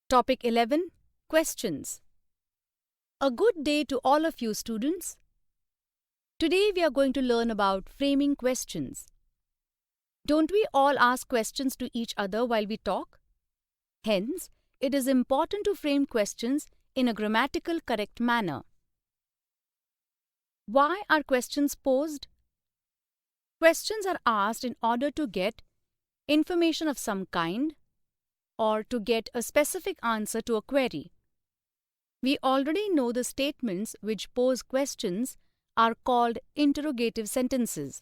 Topic 11. Questions. A good day to all of you students. Today we are going to learn about framing questions. Don't we all ask questions to each other while we talk? Hence, it is important to frame questions in a grammatical correct manner. Why are questions posed? Questions are asked in order to get information of some kind or to get a specific answer to a query. We already know the statements which pose questions are called interrogative sentences.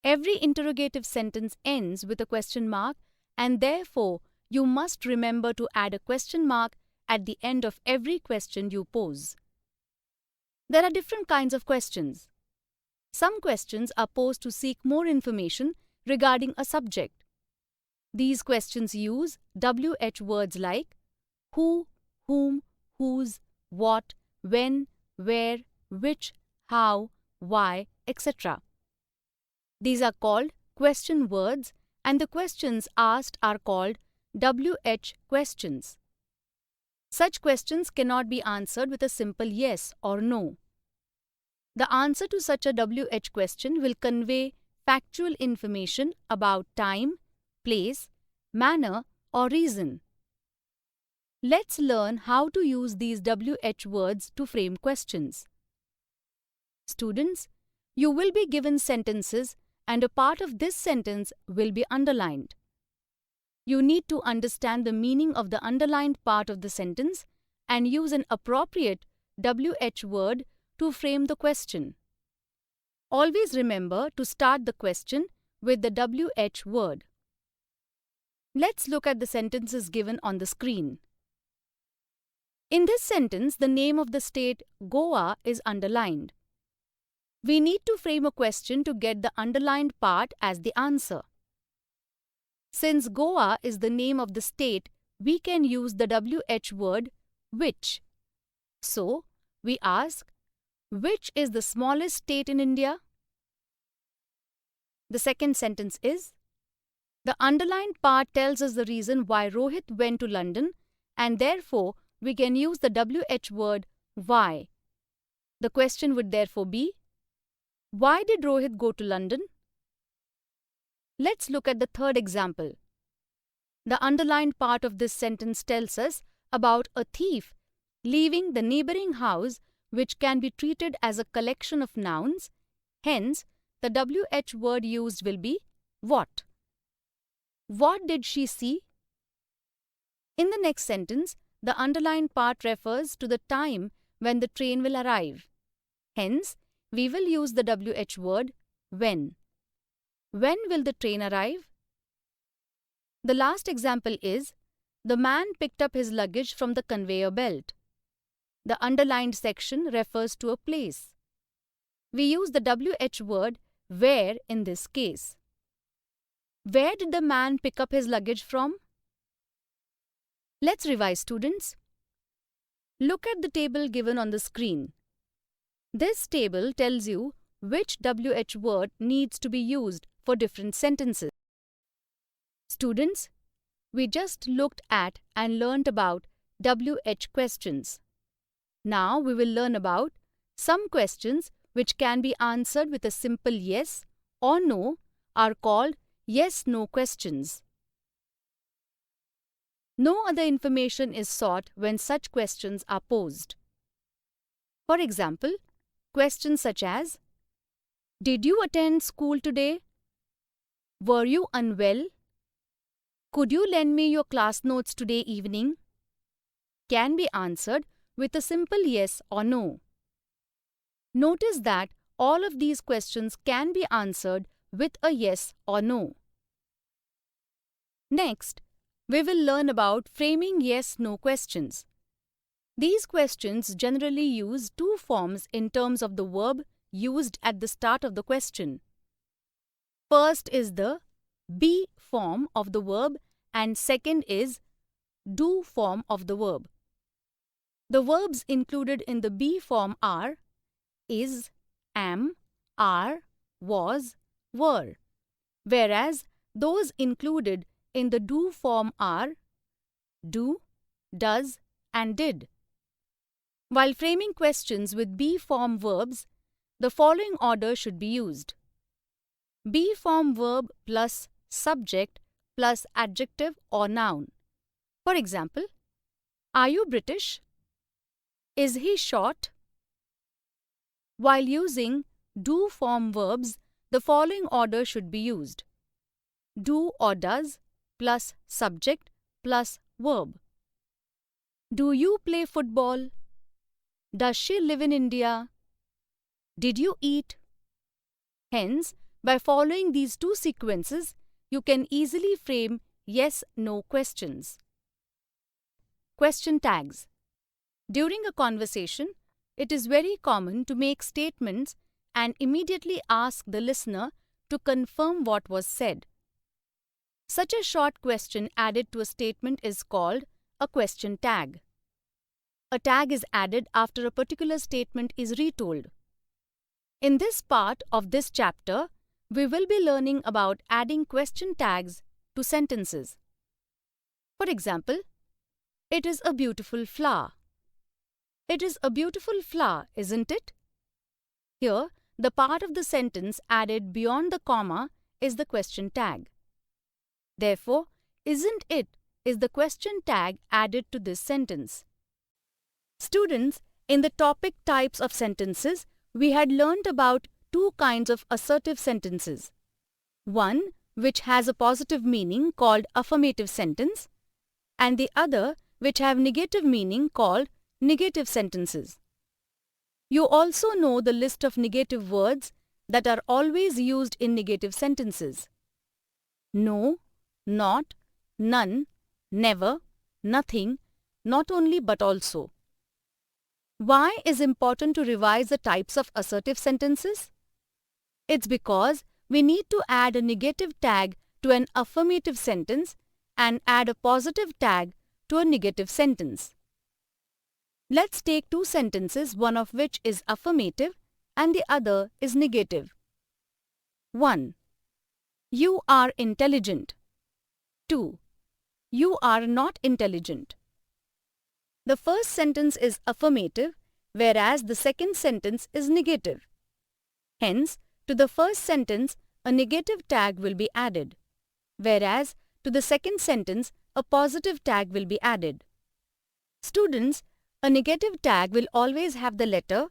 Every interrogative sentence ends with a question mark, and therefore you must remember to add a question mark at the end of every question you pose. There are different kinds of questions. Some questions are posed to seek more information regarding a subject. These questions use WH words like who, whom, whose, what, when, where, which, how, why, etc. These are called question words, and the questions asked are called WH questions. Such questions cannot be answered with a simple yes or no. The answer to such a WH question will convey factual information about time, place, manner, or reason. Let's learn how to use these WH words to frame questions. Students, you will be given sentences and a part of this sentence will be underlined. You need to understand the meaning of the underlined part of the sentence and use an appropriate WH word to frame the question. Always remember to start the question with the WH word. Let's look at the sentences given on the screen. In this sentence, the name of the state Goa is underlined. We need to frame a question to get the underlined part as the answer. Since Goa is the name of the state, we can use the WH word which. So, we ask, which is the smallest state in India? The second sentence is, the underlined part tells us the reason why Rohit went to London, and therefore we can use the WH word why. The question would therefore be, why did Rohit go to London? Let's look at the third example. The underlined part of this sentence tells us about a thief leaving the neighboring house, which can be treated as a collection of nouns. Hence, the WH word used will be what. What did she see? In the next sentence, the underlined part refers to the time when the train will arrive. Hence, we will use the WH word when. When will the train arrive? The last example is, the man picked up his luggage from the conveyor belt. The underlined section refers to a place. We use the WH word where in this case. Where did the man pick up his luggage from? Let's revise, students. Look at the table given on the screen. This table tells you which WH word needs to be used for different sentences. Students, we just looked at and learnt about WH questions. Now we will learn about some questions which can be answered with a simple yes or no are called yes-no questions. No other information is sought when such questions are posed. For example, questions such as, did you attend school today? Were you unwell? Could you lend me your class notes today evening? Can be answered with a simple yes or no. Notice that all of these questions can be answered with a yes or no. Next, we will learn about framing yes-no questions. These questions generally use two forms in terms of the verb used at the start of the question. First is the be form of the verb and second is do form of the verb. The verbs included in the be form are is, am, are, was, were, whereas those included in the do form are do, does, and did. While framing questions with be-form verbs, the following order should be used. Be-form verb plus subject plus adjective or noun. For example, are you British? Is he short? While using do-form verbs, the following order should be used. Do or does plus subject plus verb. Do you play football? Does she live in India? Did you eat? Hence, by following these two sequences, you can easily frame yes-no questions. Question tags. During a conversation, it is very common to make statements and immediately ask the listener to confirm what was said. Such a short question added to a statement is called a question tag. A tag is added after a particular statement is retold. In this part of this chapter, we will be learning about adding question tags to sentences. For example, it is a beautiful flower. It is a beautiful flower, isn't it? Here, the part of the sentence added beyond the comma is the question tag. Therefore, isn't it is the question tag added to this sentence. Students, in the topic types of sentences, we had learnt about two kinds of assertive sentences. One which has a positive meaning called affirmative sentence, and the other which have negative meaning called negative sentences. You also know the list of negative words that are always used in negative sentences. No, not, none, never, nothing, not only but also. Why is it important to revise the types of assertive sentences? It's because we need to add a negative tag to an affirmative sentence and add a positive tag to a negative sentence. Let's take two sentences, one of which is affirmative and the other is negative. 1. You are intelligent. 2. You are not intelligent. The first sentence is affirmative, whereas the second sentence is negative. Hence, to the first sentence, a negative tag will be added, whereas to the second sentence, a positive tag will be added. Students, a negative tag will always have the letter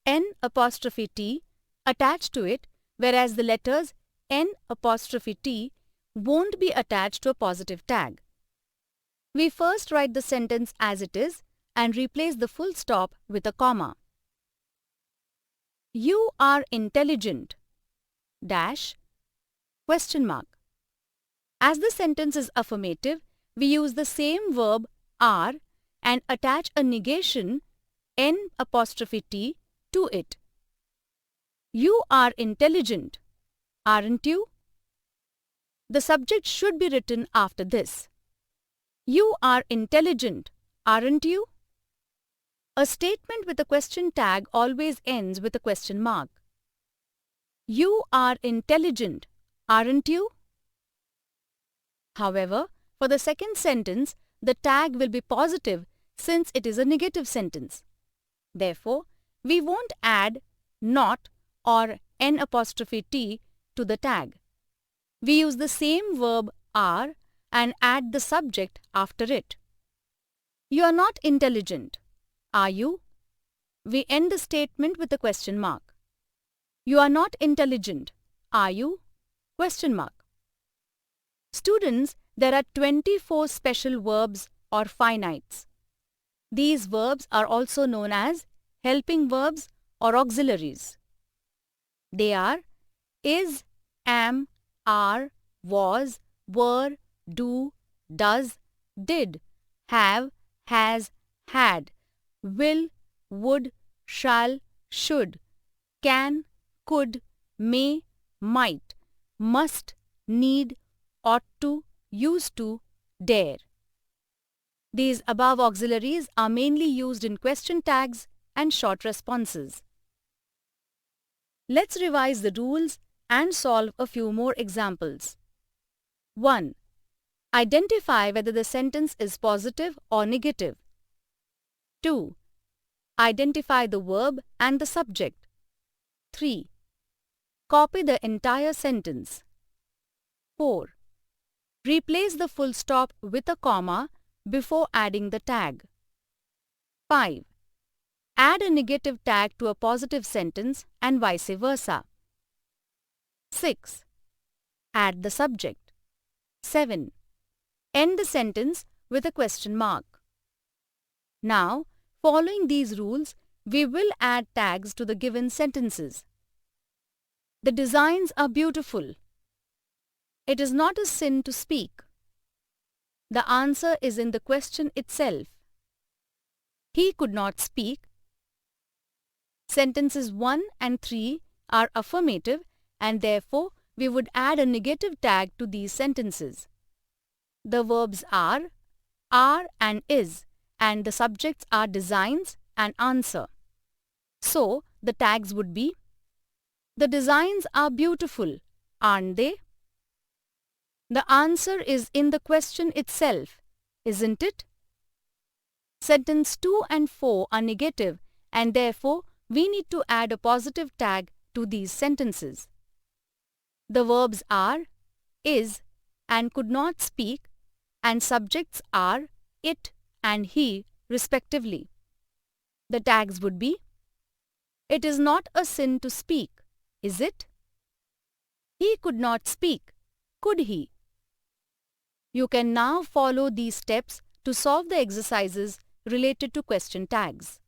N'(T) attached to it, whereas the letters N'(T) won't be attached to a positive tag. We first write the sentence as it is and replace the full stop with a comma. You are intelligent, dash, question mark. As the sentence is affirmative, we use the same verb are and attach a negation N'(T) to it. You are intelligent, aren't you? The subject should be written after this. You are intelligent, aren't you? A statement with a question tag always ends with a question mark. You are intelligent, aren't you? However, for the second sentence, the tag will be positive since it is a negative sentence. Therefore, we won't add not or N'(T) to the tag. We use the same verb are and add the subject after it. You are not intelligent, are you? We end the statement with a question mark. You are not intelligent, are you? Question mark. Students, there are 24 special verbs or finites. These verbs are also known as helping verbs or auxiliaries. They are is, am, are, was, were, do, does, did, have, has, had, will, would, shall, should, can, could, may, might, must, need, ought to, used to, dare. These above auxiliaries are mainly used in question tags and short responses. Let's revise the rules and solve a few more examples. 1. Identify whether the sentence is positive or negative. 2. Identify the verb and the subject. 3. Copy the entire sentence. 4. Replace the full stop with a comma before adding the tag. 5. Add a negative tag to a positive sentence and vice versa. 6. Add the subject. 7. End the sentence with a question mark. Now, following these rules, we will add tags to the given sentences. The designs are beautiful. It is not a sin to speak. The answer is in the question itself. He could not speak. Sentences 1 and 3 are affirmative and therefore we would add a negative tag to these sentences. The verbs are and is, and the subjects are designs and answer. So, the tags would be: the designs are beautiful, aren't they? The answer is in the question itself, isn't it? Sentence 2 and 4 are negative and therefore we need to add a positive tag to these sentences. The verbs are, is, and could not speak, and subjects are it and he respectively. The tags would be: it is not a sin to speak, is it? He could not speak, could he? You can now follow these steps to solve the exercises related to question tags.